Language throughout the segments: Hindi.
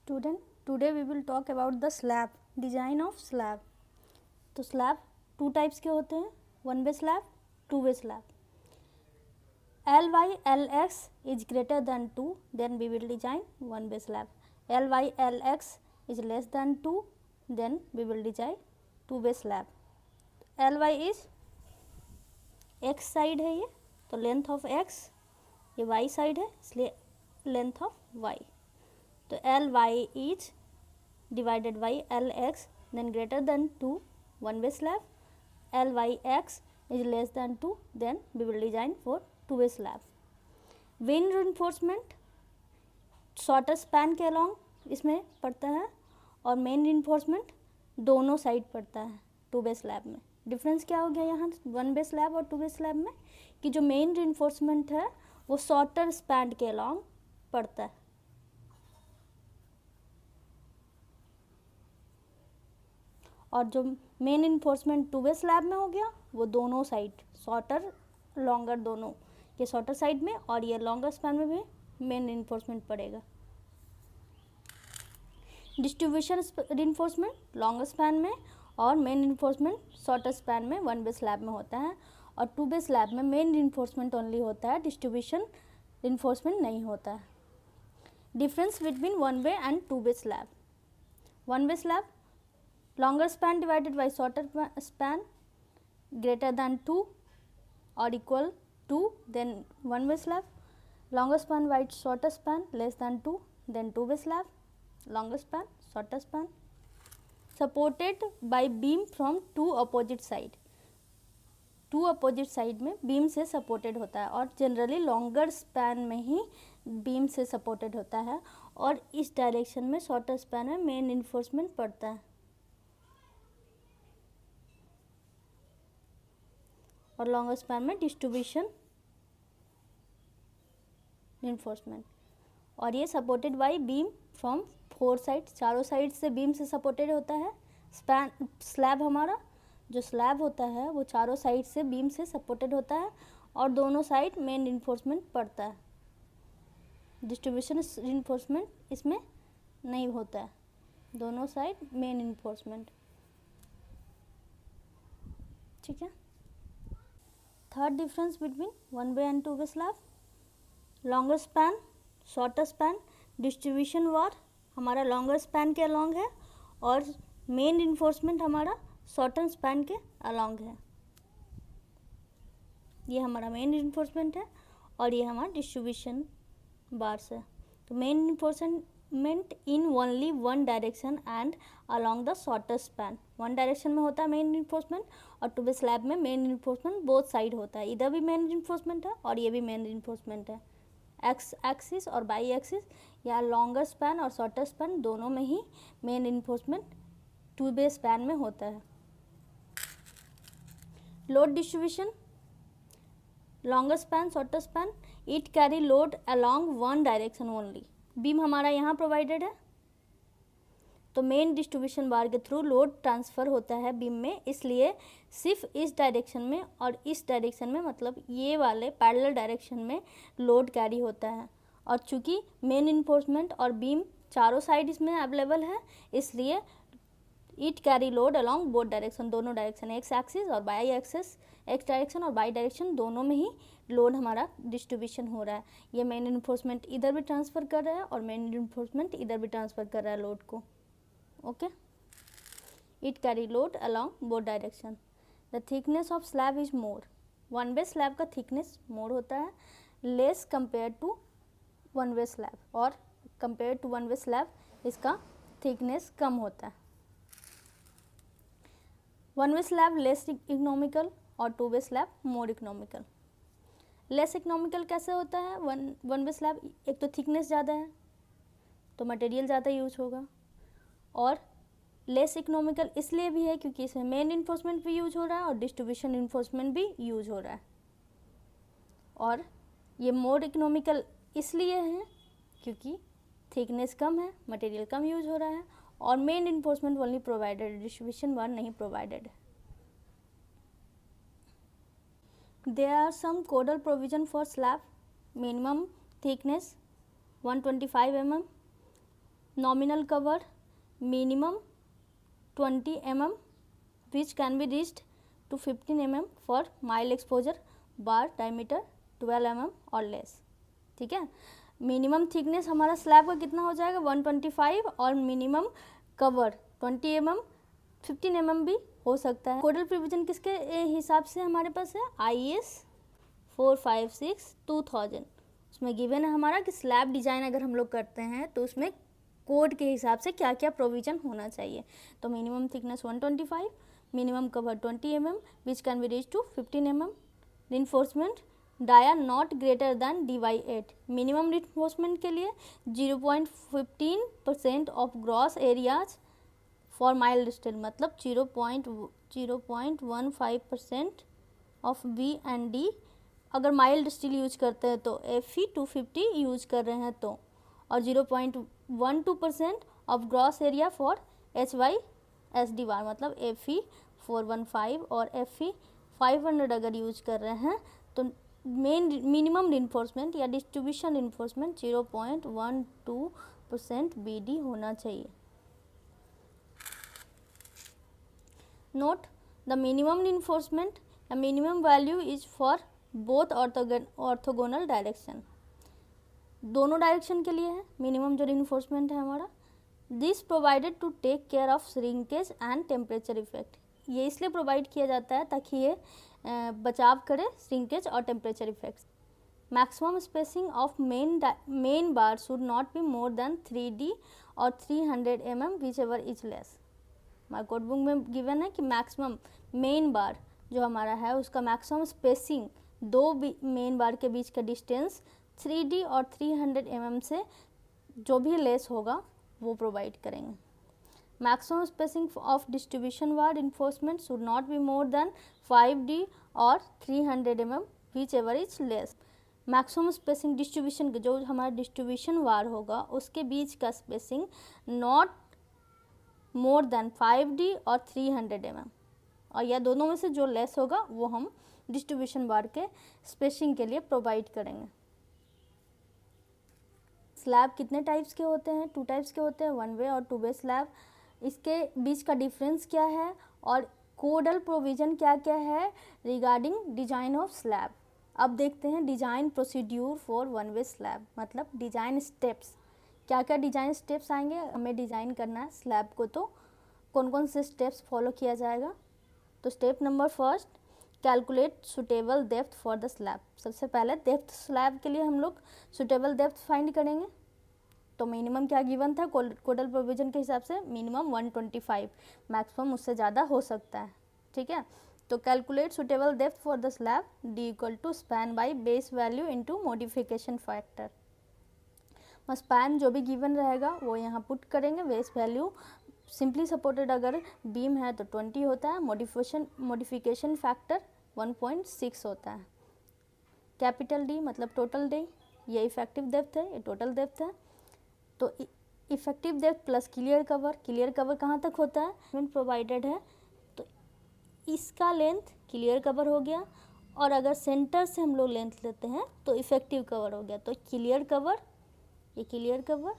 Student, today we will talk about the slab, design of slab. तो slab टू टाइप्स के होते हैं, one way slab, to way slab. Ly Lx is greater than 2, then we will design one way slab. Ly Lx is less than 2, then we will design two way slab. Ly is x side है ये, तो लेंथ ऑफ x, ये y साइड है इसलिए लेंथ ऑफ y. तो Ly is divided by Lx then greater than 2, one way slab. Lyx is less than 2, then we will design for two way slab. Wind reinforcement shorter span के अलॉन्ग इसमें पड़ता है और मेन reinforcement दोनों साइड पड़ता है टू वे स्लैब में. डिफरेंस क्या हो गया यहाँ वन वे स्लैब और टू वे स्लैब में कि जो मेन reinforcement है वो शॉर्टर स्पैन के अलॉन्ग पड़ता है और जो main reinforcement two way slab में हो गया वो दोनों साइड शॉर्टर लॉन्गर दोनों, ये शॉर्टर साइड में और ये लॉन्गर स्पैन में भी मेन इन्फोर्समेंट पड़ेगा. डिस्ट्रीब्यूशन इन्फोर्समेंट लॉन्गर स्पैन में और मेन इन्फोर्समेंट शॉर्टर स्पैन में वन वे स्लैब में होता है और टू वे स्लैब में मेन इन्फोर्समेंट ओनली होता है, डिस्ट्रीब्यूशन इन्फोर्समेंट नहीं होता है. Difference between one way and two way slab. One way slab longer span divided by shorter span greater than 2 or equal to, then one way slab. Longer span by shorter span less than 2, then two way slab. Longer span, shorter span. Supported by beam from two opposite side. Two opposite side में बीम से सपोर्टेड होता है और जनरली लॉन्गर स्पैन में ही बीम से सपोर्टेड होता है और इस डायरेक्शन में शॉर्टर स्पैन में मेन इन्फोर्समेंट पड़ता है और लॉन्गर स्पैन में डिस्ट्रीब्यूशन इन्फोर्समेंट. और ये supported by beam from four side, चारों साइड से बीम से सपोर्टेड होता है. स्पैन स्लैब हमारा जो स्लैब होता है वो चारों साइड से बीम से सपोर्टेड होता है और दोनों साइड मेन इन्फोर्समेंट पड़ता है. डिस्ट्रीब्यूशन इन्फोर्समेंट इसमें नहीं होता है, दोनों साइड मेन इन्फोर्समेंट. ठीक है. Third difference between one way and two way slab. Longer span, shorter span, distribution bar हमारा लॉन्गर स्पैन के अलॉन्ग है और मेन इन्फोर्समेंट हमारा शॉर्टर स्पैन के अलॉन्ग है. ये हमारा मेन इन्फोर्समेंट है और ये हमारा डिस्ट्रीब्यूशन बार्स है. तो main enforcement in only one direction and along the shorter span. One direction में होता है मेन इन्फोर्समेंट और टू वे स्लैब में मेन इन्फोर्समेंट बोथ साइड होता है. इधर भी मेन इन्फोर्समेंट है और ये भी मेन इन्फोर्समेंट है. एक्स एक्सिस और बाई एक्सिस या लॉन्गर स्पैन और शॉर्टर स्पैन दोनों में ही main reinforcement two way span में होता है. Load distribution longer span, shorter span, it carry load along one direction only. Beam हमारा यहाँ प्रोवाइडेड है तो मेन डिस्ट्रीब्यूशन बार के थ्रू लोड ट्रांसफ़र होता है बीम में, इसलिए सिर्फ इस डायरेक्शन में और इस डायरेक्शन में मतलब ये वाले पैरेलल डायरेक्शन में लोड कैरी होता है. और चूँकि मेन इन्फोर्समेंट और बीम चारों साइड इसमें अवेलेबल है इसलिए it carry load along both direction, दोनों डायरेक्शन, एक्स एक्सिस और बाई एक्सिस, एक्स डायरेक्शन और बाई डायरेक्शन दोनों में ही लोड हमारा डिस्ट्रीब्यूशन हो रहा है. ये मेन इन्फोर्समेंट इधर भी ट्रांसफ़र कर रहा है और मेन इन्फोर्समेंट इधर भी ट्रांसफ़र कर रहा है लोड को. Okay. It carry load along both direction. The thickness of slab is more. One way slab का थिकनेस मोर होता है, less compare to one way slab और compare to one way slab इसका थिकनेस कम होता है. One way slab less economical और two way slab more economical. Less economical कैसे होता है? वन वे स्लैब एक तो थिकनेस ज़्यादा है तो मटेरियल ज़्यादा यूज होगा और लेस इकोनॉमिकल इसलिए भी है क्योंकि इसमें मेन इन्फोर्समेंट भी यूज हो रहा है और डिस्ट्रीब्यूशन इन्फोर्समेंट भी यूज हो रहा है. और ये मोर इकोनॉमिकल इसलिए है क्योंकि थिकनेस कम है, मटेरियल कम यूज हो रहा है और main enforcement only provided, distribution one नहीं provided. There are some codal provision for slab. Minimum thickness 125 mm, nominal cover minimum 20 mm which can be reached to 15 mm for mild exposure, bar diameter 12 mm or less. ठीक है, मिनिमम थिकनेस हमारा स्लैब का कितना हो जाएगा 125 और मिनिमम कवर 20 mm 15 mm भी हो सकता है. कोडल प्रोविजन किसके हिसाब से हमारे पास है IS 456/2000. उसमें गिवन है हमारा कि स्लैब डिजाइन अगर हम लोग करते हैं तो उसमें कोड के हिसाब से क्या क्या प्रोविजन होना चाहिए. तो minimum thickness 125, minimum cover 20 mm which can be reach to 15 mm. Reinforcement dia not greater than dy8. Minimum reinforcement के लिए 0.15% of gross areas for mild steel, मतलब 0.15% ऑफ बी एंड डी अगर माइल्ड स्टील यूज करते हैं तो Fe 250 यूज कर रहे हैं तो, और 0.12% of gross area for HYSD बार, मतलब Fe 415 और Fe 500 अगर यूज कर रहे हैं तो मिनिमम रिइंफोर्समेंट या डिस्ट्रीब्यूशन रिइंफोर्समेंट 0.12% BD होना चाहिए. नोट द मिनिमम रिइंफोर्समेंट या minimum value is for both orthogonal direction. दोनों डायरेक्शन के लिए है मिनिमम जो रिइंफोर्समेंट है हमारा. This provided to take care of shrinkage and temperature effect. ये इसलिए प्रोवाइड किया जाता है ताकि ये बचाव करे श्रिंकेज और temperature effects. Maximum spacing of main bar should not be more than 3D और 300 mm which ever is less. हमारे कोड बुक में गिवन है कि मैक्सिमम मेन बार जो हमारा है उसका मैक्सिमम स्पेसिंग दो मेन बार के बीच का डिस्टेंस 3D और 300 mm से जो भी लेस होगा वो प्रोवाइड करेंगे. Maximum spacing of distribution war enforcement should not be more than 5D और 300 mm which ever is less. Maximum spacing distribution जो हमारा डिस्ट्रीब्यूशन वार होगा उसके बीच का spacing not more than 5D और 300 mm, और या दोनों में से जो लेस होगा वो हम डिस्ट्रीब्यूशन बार के स्पेसिंग के लिए प्रोवाइड करेंगे. स्लैब कितने टाइप्स के होते हैं? 2 टाइप्स के होते हैं, 1 वे और 2 वे स्लैब. इसके बीच का डिफरेंस क्या है और कोडल प्रोविज़न क्या क्या है रिगार्डिंग डिजाइन ऑफ स्लैब. अब देखते हैं design procedure for 1 way slab, मतलब डिजाइन स्टेप्स. क्या क्या डिजाइन स्टेप्स आएंगे हमें डिज़ाइन करना है स्लैब को, तो कौन कौन से स्टेप्स फॉलो किया जाएगा. तो step number first, calculate suitable depth for the slab. सबसे पहले डेप्थ स्लैब के लिए हम लोग सुटेबल डेप्थ फाइंड करेंगे. तो मिनिमम क्या गिवन था कोडल प्रोविजन के हिसाब से मिनिमम 125, मैक्सिमम उससे ज़्यादा हो सकता है. ठीक है, तो calculate suitable depth for the slab D equal to span by base value into modification factor. Span जो भी गिवन रहेगा वो यहाँ पुट करेंगे. बेस वैल्यू सिंपली सपोर्टेड अगर बीम है तो 20 होता है, मॉडिफिकेशन फैक्टर 1.6 होता है. कैपिटल D मतलब टोटल D, ये इफेक्टिव डेप्थ है, ये टोटल डेप्थ है. तो effective depth plus clear cover कहाँ तक होता है प्रोवाइडेड है, तो इसका लेंथ क्लियर कवर हो गया, और अगर सेंटर से हम लोग लेंथ लेते हैं तो इफेक्टिव कवर हो गया. तो क्लियर कवर, ये क्लियर कवर,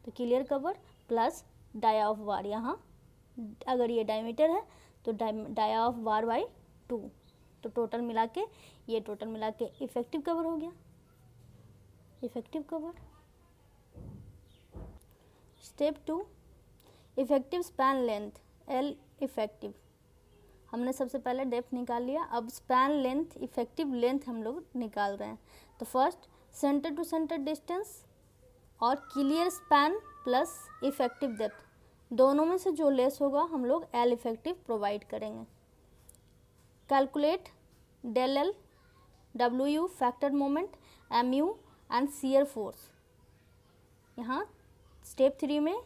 तो clear cover plus dia of bar. यहाँ अगर ये डायमीटर है तो डाया ऑफ वार बाई 2, तो टोटल मिला के ये टोटल मिला के इफेक्टिव कवर हो गया. Effective cover. Step 2, effective span length L effective. हमने सबसे पहले डेप्थ निकाल लिया, अब स्पैन लेंथ इफेक्टिव लेंथ हम लोग निकाल रहे हैं. तो first centre to centre distance और clear span plus effective depth, दोनों में से जो लेस होगा हम लोग L इफेक्टिव प्रोवाइड करेंगे. कैलकुलेट डेल L, WU factor moment, MU and shear force. यहाँ स्टेप 3 में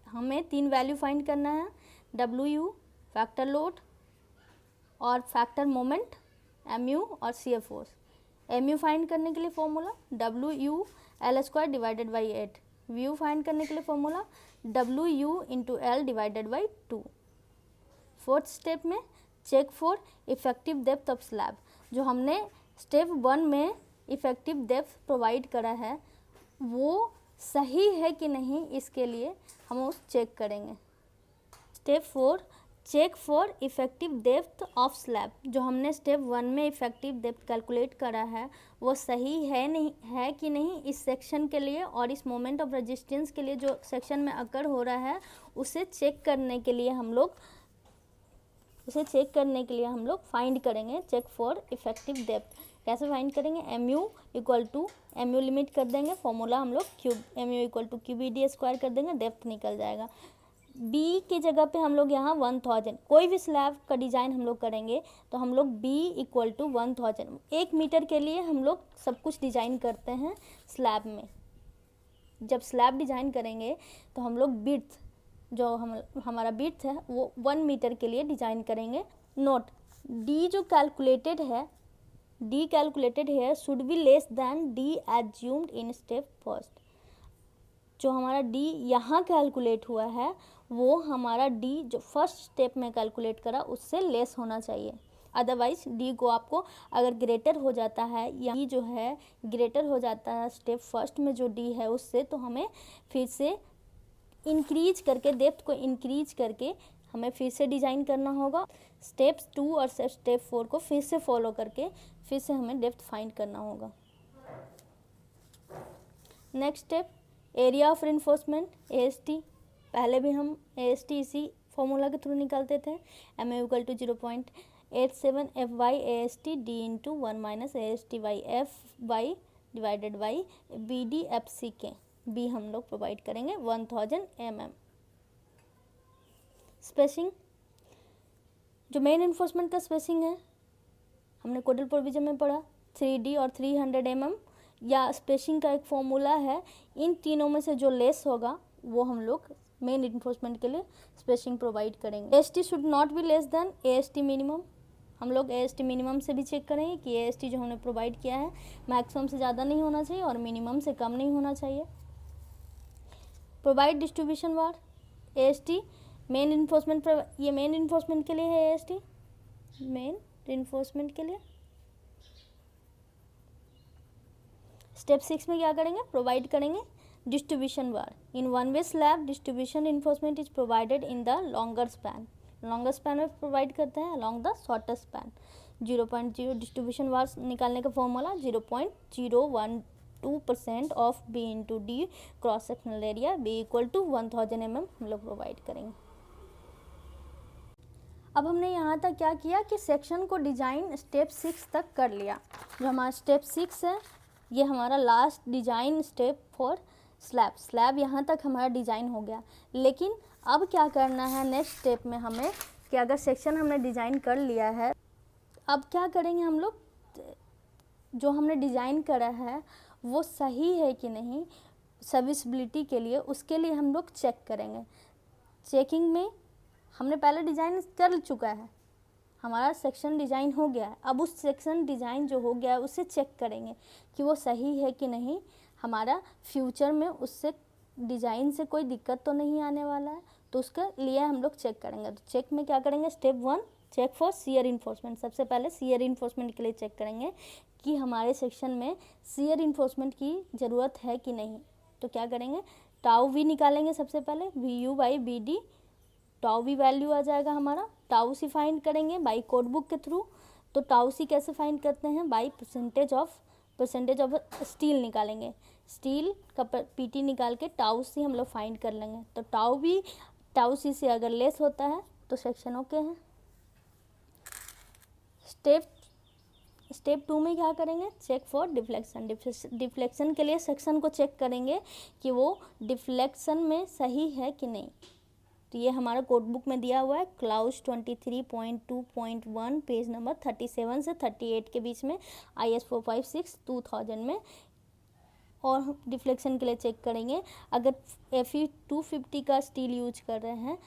हमें 3 वैल्यू फाइंड करना है, WU फैक्टर लोड और फैक्टर मोमेंट, MU और शियर फोर्स. MU फाइंड करने के लिए formula WU L² divided by 8. VU find करने के लिए formula WU into L divided by 2. Fourth step में check for effective depth of slab. जो हमने स्टेप 1 में इफेक्टिव डेप्थ प्रोवाइड करा है वो सही है कि नहीं इसके लिए हम उस चेक करेंगे। Step 4, check for effective depth of slab. जो हमने स्टेप 1 में इफ़ेक्टिव डेप्थ कैलकुलेट करा है वो सही है नहीं है कि नहीं इस सेक्शन के लिए, और इस मोमेंट ऑफ रेजिस्टेंस के लिए जो सेक्शन में अकर हो रहा है उसे चेक करने के लिए हम लोग फाइंड करेंगे चेक फॉर इफ़ेक्टिव डेप्थ। कैसे फाइंड करेंगे? MU लिमिट कर देंगे, फॉर्मूला हम लोग MU = QBD² कर देंगे, डेप्थ निकल जाएगा। B की जगह पे हम लोग यहाँ 1000, कोई भी स्लैब का डिज़ाइन हम लोग करेंगे तो हम लोग B = 1000, 1 मीटर के लिए हम लोग सब कुछ डिज़ाइन करते हैं स्लैब में। जब स्लैब डिज़ाइन करेंगे तो हम लोग बिड्थ, जो हमारा बिड्थ है वो 1 मीटर के लिए डिज़ाइन करेंगे। नोट, D जो कैलकुलेटेड है should be less than D assumed in step first. जो हमारा D यहाँ कैलकुलेट हुआ है वो हमारा D जो फर्स्ट स्टेप में कैलकुलेट करा उससे लेस होना चाहिए। अदरवाइज D को आपको अगर ग्रेटर हो जाता है या D जो है ग्रेटर हो जाता है स्टेप फर्स्ट में जो D है उससे, तो हमें फिर से इंक्रीज करके, डेप्थ को इंक्रीज करके हमें फिर से डिज़ाइन करना होगा। स्टेप 2 और स्टेप 4 को फिर से फॉलो करके फिर से हमें डेप्थ फाइंड करना होगा। Next step, area of reinforcement AST। पहले भी हम AST इसी फॉर्मूला के थ्रू निकालते थे। MU = 0.87 FY AST D × 1 - AST by FY divided by BD FC के B हम लोग प्रोवाइड करेंगे 1000 mm। स्पेसिंग, जो मेन इन्फोर्समेंट का स्पेसिंग है हमने कोडल प्रोविजन में पढ़ा 3D और 300 mm, या स्पेसिंग का एक फॉर्मूला है। इन तीनों में से जो लेस होगा वो हम लोग मेन इन्फोर्समेंट के लिए स्पेसिंग प्रोवाइड करेंगे। AST should not be less than AST minimum. हम लोग AST मिनिमम से भी चेक करेंगे कि AST जो हमने प्रोवाइड किया है मैक्सिमम से ज़्यादा नहीं होना चाहिए और मिनिमम से कम नहीं होना चाहिए। प्रोवाइड डिस्ट्रीब्यूशन वार AST मेन इन्फोर्समेंट, ये मेन इन्फोर्समेंट के लिए है। AST मेन इन्फोर्समेंट के लिए। स्टेप 6 में क्या करेंगे? प्रोवाइड करेंगे distribution bar. In one way slab distribution enforcement is provided in the longer span. Longer span में प्रोवाइड करते हैं along the shorter span. 0.0 distribution bar निकालने का formula 0.012% of B × D cross sectional area B = 1000 mm हम लोग प्रोवाइड करेंगे। अब हमने यहाँ तक क्या किया कि सेक्शन को डिज़ाइन स्टेप 6 तक कर लिया। जो हमारा स्टेप 6 है ये हमारा last design step for slab यहाँ तक हमारा डिज़ाइन हो गया। लेकिन अब क्या करना है नेक्स्ट स्टेप में हमें, कि अगर सेक्शन हमने डिज़ाइन कर लिया है, अब क्या करेंगे हम लोग, जो हमने डिज़ाइन करा है वो सही है कि नहीं सर्विसिबिलिटी के लिए, उसके लिए हम लोग चेक करेंगे। चेकिंग में हमने पहले डिज़ाइन कर चुका है, हमारा सेक्शन डिज़ाइन हो गया है। अब उस सेक्शन डिज़ाइन जो हो गया है उससे चेक करेंगे कि वो सही है कि नहीं, हमारा फ्यूचर में उससे डिज़ाइन से कोई दिक्कत तो नहीं आने वाला है, तो उसके लिए हम लोग चेक करेंगे। तो चेक में क्या करेंगे? Step 1 check for shear reinforcement. सबसे पहले शियर इन्फोर्समेंट के लिए चेक करेंगे कि हमारे सेक्शन में शियर इन्फोर्समेंट की ज़रूरत है कि नहीं। तो क्या करेंगे? टाउ वी निकालेंगे सबसे पहले, VU/BD। टाउ वी वैल्यू आ जाएगा हमारा। टाउ सी फाइंड करेंगे बाई कोड बुक के थ्रू। तो टाउ सी कैसे फाइंड करते हैं? बाई परसेंटेज ऑफ स्टील निकालेंगे। स्टील का PT निकाल के टाउ सी हम लोग फाइंड कर लेंगे। तो टाउ वी टाउ सी से अगर लेस होता है तो सेक्शन ओके है। स्टेप 2 में क्या करेंगे? Check for deflection. डिफ्लेक्शन के लिए सेक्शन को चेक करेंगे कि वो डिफ्लेक्शन में सही है कि नहीं। तो ये हमारा कोड बुक में दिया हुआ है, क्लाउस 23.2.1 पेज नंबर 37 से 38 के बीच में, IS 456 2000 में। और डिफ्लेक्शन के लिए चेक करेंगे, अगर FE 250 का स्टील यूज कर रहे हैं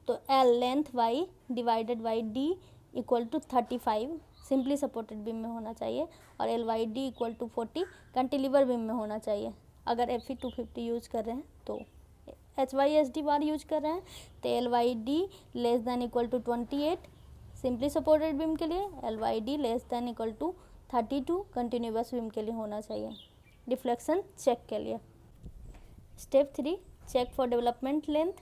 तो L length Y divided by D = 35 simply supported beam में होना चाहिए, और LYD = 40 कैंटिलीवर बीम में होना चाहिए। अगर FE 250 यूज कर रहे हैं तो HYSD बार यूज कर रहे हैं तो LYD <= 28 सिंपली सपोर्टेड बीम के लिए, LYD <= 32 कंटिन्यूअस बीम के लिए होना चाहिए डिफ्लेक्शन चेक के लिए। Step 3, check for development length,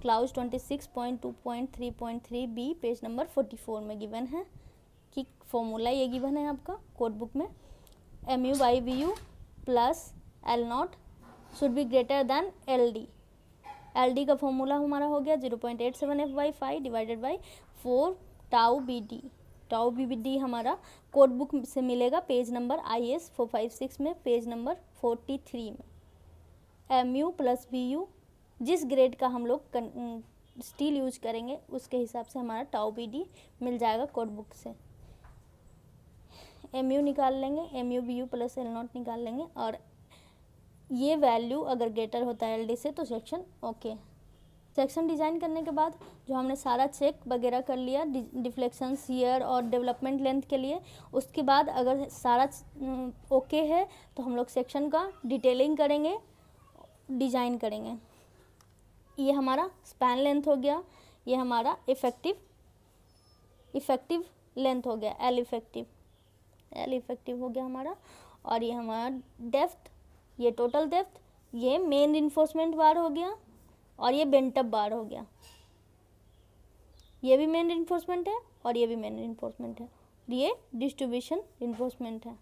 clause 26.2.3.3 B, page number 44 में गिवन है कि फॉर्मूला ये गिवन है आपका कोड बुक में, MU by VU plus L0 should be greater than LD। LD का फॉर्मूला हमारा हो गया 0.87F/5 divided by 4 tau BD। Tau BD हमारा कोड बुक से मिलेगा पेज नंबर IS 456 में, पेज नंबर 43 में। MU प्लस VU जिस ग्रेड का हम लोग स्टील यूज करेंगे उसके हिसाब से हमारा टाउ BD मिल जाएगा कोड बुक से। MU निकाल लेंगे, MU VU प्लस L0 निकाल लेंगे, और ये वैल्यू अगर ग्रेटर होता है LD से तो सेक्शन ओके। सेक्शन डिज़ाइन करने के बाद जो हमने सारा चेक वगैरह कर लिया डिफ्लेक्शन, शियर और डेवलपमेंट लेंथ के लिए, उसके बाद अगर सारा ओके है तो हम लोग सेक्शन का डिटेलिंग करेंगे, डिज़ाइन करेंगे। ये हमारा स्पैन लेंथ हो गया, ये हमारा इफ़ेक्टिव लेंथ हो गया, L इफ़ेक्टिव हो गया हमारा, और ये हमारा डेप्थ, ये टोटल डेप्थ, ये मेन रिइंफोर्समेंट बार हो गया, और ये बेंटअप बार हो गया। ये भी मेन रिइंफोर्समेंट है और ये भी मेन रिइंफोर्समेंट है, ये डिस्ट्रीब्यूशन रिइंफोर्समेंट है।